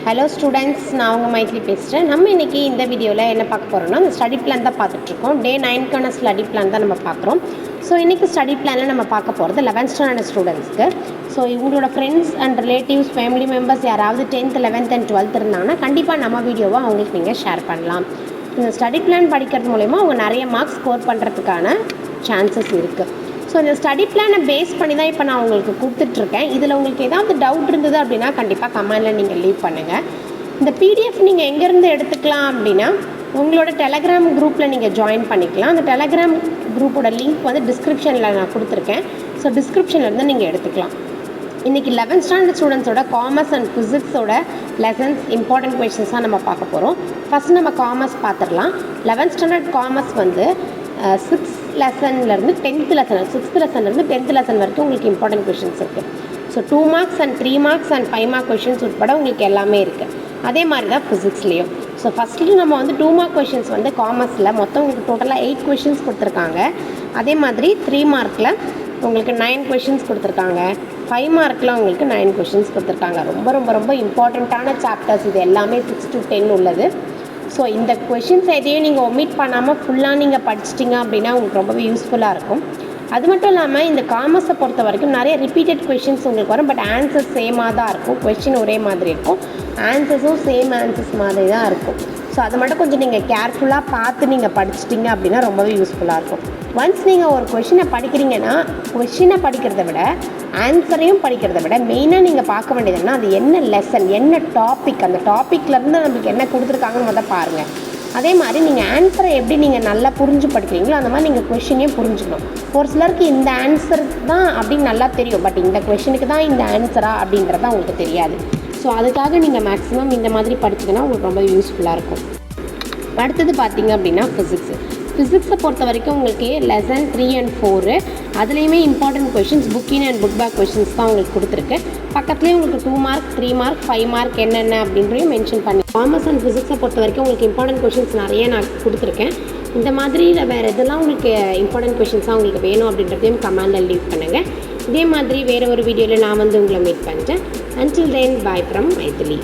Hello students, நான் உங்க மைத்ரி பேசுகிறேன். நம்ம இன்றைக்கி இந்த வீடியோவில் என்ன பார்க்க போகிறோம்னா அந்த ஸ்டடி பிளான் தான் பார்த்துட்ருக்கோம். Day 9க்கான ஸ்டடி பிளான் தான் நம்ம பார்க்குறோம். ஸோ இன்றைக்கி ஸ்டடி பிளானில் நம்ம பார்க்க போகிறது 11th ஸ்டாண்டர்ட் ஸ்டூடெண்ட்ஸ்க்கு. ஸோ இவங்களோட friends and relatives family members யாராவது 10th 11th and 12th இருந்தாங்கன்னா கண்டிப்பாக நம்ம வீடியோவை அவங்களுக்கு நீங்கள் ஷேர் பண்ணலாம். இந்த ஸ்டடி பிளான் படிக்கிறது மூலமா அவங்க நிறைய மார்க்ஸ் ஸ்கோர் பண்ணுறதுக்கான சான்சஸ் இருக்குது. ஸோ இந்த ஸ்டடி பிளானை பேஸ் பண்ணி தான் இப்போ நான் உங்களுக்கு கொடுத்துட்ருக்கேன். இதில் உங்களுக்கு ஏதாவது டவுட் இருந்தது அப்படின்னா கண்டிப்பாக கமெண்டில் நீங்கள் லீவ் பண்ணுங்கள். இந்த பிடிஎஃப் நீங்கள் எங்கேருந்து எடுத்துக்கலாம் அப்படின்னா உங்களோட டெலகிராம் குரூப்பில் நீங்கள் ஜாயின் பண்ணிக்கலாம். அந்த டெலகிராம் குரூப்போட லிங்க் வந்து டிஸ்கிரிப்ஷனில் நான் கொடுத்துருக்கேன். ஸோ டிஸ்கிரிப்ஷன்லேருந்து நீங்கள் எடுத்துக்கலாம். இன்றைக்கி 11th ஸ்டாண்டர்ட் ஸ்டூடெண்ட்ஸோட காமர்ஸ் அண்ட் ஃபிசிக்ஸோட லெசன்ஸ் இம்பார்ட்டன்ட் கொஷின்ஸ் தான் நம்ம பார்க்க போகிறோம். ஃபஸ்ட் நம்ம காமர்ஸ் பார்த்துடலாம். 11th ஸ்டாண்டர்ட் காமர்ஸ் வந்து 6th லெசன்லேருந்து 10th lesson 6th லெசன்லேருந்து 10th lesson வரைக்கும் உங்களுக்கு இம்பார்ட்டன்ட் கொஷின்ஸ் இருக்குது. So 2 marks and 3 marks and 5 mark questions உட்பட உங்களுக்கு எல்லாமே இருக்குது. அதே மாதிரி தான் ஃபிசிக்ஸ்லேயும். ஸோ ஃபஸ்ட்டு நம்ம வந்து 2 mark கொஷின்ஸ் வந்து காமர்ஸில் மொத்தம் உங்களுக்கு டோட்டலாக 8 கொஷின்ஸ் கொடுத்துருக்காங்க. அதே மாதிரி 3 markல உங்களுக்கு 9 கொஷின்ஸ் கொடுத்துருக்காங்க. 5 markல உங்களுக்கு 9 கொஷின்ஸ் கொடுத்துருக்காங்க. ரொம்ப ரொம்ப ரொம்ப இம்பார்ட்டண்ட்டான சாப்டர்ஸ் இது எல்லாமே 6 to 10 உள்ளது. ஸோ இந்த கொஷின்ஸ் எதையும் நீங்கள் ஒமிட் பண்ணாமல் ஃபுல்லாக நீங்கள் படிச்சிட்டிங்க அப்படின்னா உங்களுக்கு ரொம்பவே யூஸ்ஃபுல்லாக இருக்கும். அது மட்டும் இல்லாமல் இந்த காமர்ஸை பொறுத்த வரைக்கும் நிறைய ரிப்பீட்டட் கொஷின்ஸ் உங்களுக்கு வரும். பட் ஆன்சர்ஸ் சேமாக தான் இருக்கும். கொஷின் ஒரே மாதிரி இருக்கும், ஆன்சர்ஸும் சேம் ஆன்சர்ஸ் மாதிரி தான் இருக்கும். ஸோ அதை மட்டும் கொஞ்சம் நீங்கள் கேர்ஃபுல்லாக பார்த்து நீங்கள் படிச்சிட்டிங்க அப்படின்னா ரொம்பவே யூஸ்ஃபுல்லாக இருக்கும். ஒன்ஸ் நீங்கள் ஒரு கொஷினை படிக்கிறீங்கன்னா கொஷினை படிக்கிறத விட ஆன்சரையும் படிக்கிறத விட மெயினாக நீங்கள் பார்க்க வேண்டியதுன்னா அது என்ன லெசன், என்ன டாபிக், அந்த டாப்பிக்லேருந்து நம்மளுக்கு என்ன கொடுத்துருக்காங்கன்னு முதல்ல பாருங்கள். அதே மாதிரி நீங்கள் ஆன்சரை எப்படி நீங்கள் நல்லா புரிஞ்சு படிக்கிறீங்களோ அந்த மாதிரி நீங்கள் கொஷினையும் புரிஞ்சுக்கணும். ஒரு சிலருக்கு இந்த ஆன்சர் தான் அப்படின்னு நல்லா தெரியும், பட் இந்த கொஷினுக்கு தான் இந்த ஆன்சரா அப்படின்றது தான் உங்களுக்கு தெரியாது. ஸோ அதுக்காக நீங்கள் மேக்ஸிமம் இந்த மாதிரி படிச்சிங்கன்னா உங்களுக்கு ரொம்ப யூஸ்ஃபுல்லாக இருக்கும். அடுத்தது பார்த்தீங்க அப்படின்னா ஃபிசிக்ஸை பொறுத்த வரைக்கும் உங்களுக்கு லெசன் 3 and 4 அதுலேயுமே இம்பார்ட்டன்ட் கொஷின்ஸ் புக்கின் அண்ட் புக் பேக் கொஷின்ஸ் தான் உங்களுக்கு கொடுத்துருக்கு. பக்கத்துலேயே உங்களுக்கு 2 mark 3 mark 5 mark என்னென்ன அப்படின்றையும் மென்ஷன் பண்ணி. காமர்ஸ் அண்ட் ஃபிசிக்ஸை பொறுத்த வரைக்கும் உங்களுக்கு இம்பார்ட்டன்ட் கொஷின்ஸ் நிறைய நான் கொடுத்துருக்கேன். இந்த மாதிரி வேறு எதெல்லாம் உங்களுக்கு இம்பார்ட்டன்ட் கொஷின்ஸாக உங்களுக்கு வேணும் அப்படின்றதையும் கமெண்டில் லீவ் பண்ணுங்கள். இதே மாதிரி வேறு ஒரு வீடியோவில் நான் வந்து உங்களை மீட் பண்ணுறேன். Until then, bye from Mythri.